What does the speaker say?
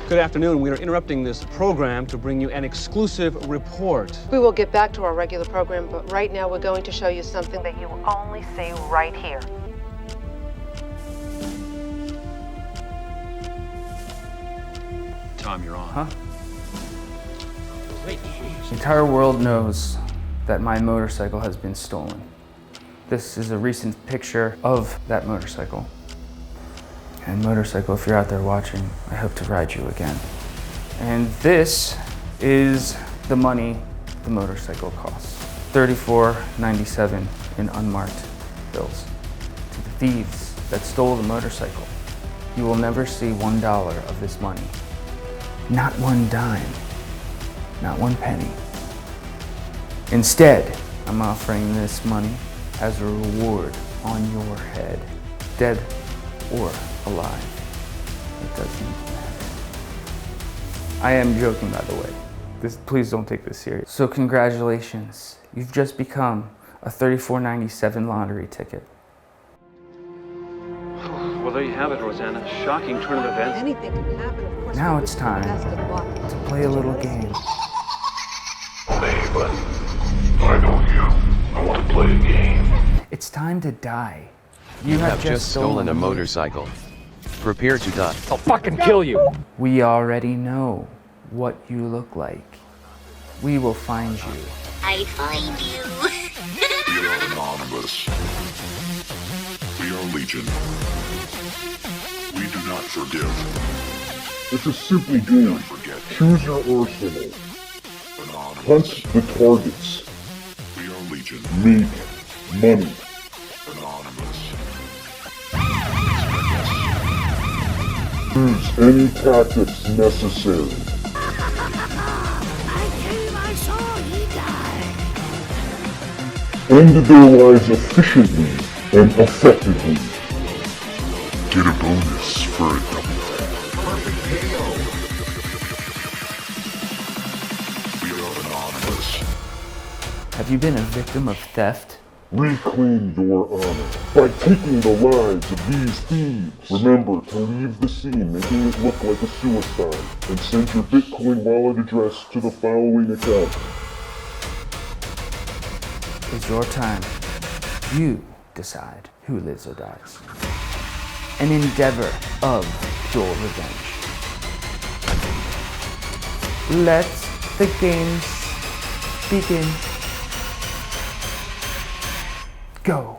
Good afternoon. We are interrupting this program to bring you an exclusive report. We will get back to our regular program, but right now we're going to show you something that you will only see right here. Tom, you're on. Huh? The entire world knows that my motorcycle has been stolen. This is a recent picture of that motorcycle. And motorcycle, if you're out there watching, I hope to ride you again. And this is the money the motorcycle costs. $34.97 in unmarked bills. To the thieves that stole the motorcycle, you will never see $1 of this money. Not one dime, not one penny. Instead, I'm offering this money as a reward on your head, dead or alive. It doesn't matter. I am joking, by the way. Please don't take this serious. So congratulations, you've just become a $34.97 lottery ticket. Well, there you have it, Rosanna. Shocking turn of events. Anything can happen, of course. Now it's time to play a little game. Hey, buddy. I know you. I want to play a game. It's time to die. You have just stolen a motorcycle. Prepare to die. I'll fucking kill you. We already know what you look like. We will find you. I find you. We are anonymous. We are legion. We do not forgive. It's a simple game. Choose your arsenal. Hunt the targets. We are legion. Make money. Anonymous. Use any tactics necessary. I saw you die. End their lives efficiently and effectively. Get a bonus for a double tap. Perfect KO. We are anonymous. Have you been a victim of theft? Reclaim your honor by taking the lives of these thieves. Remember to leave the scene making it look like a suicide and send your Bitcoin wallet address to the following account. It's your time. You decide who lives or dies. An endeavor of pure revenge. Let the games begin. Go.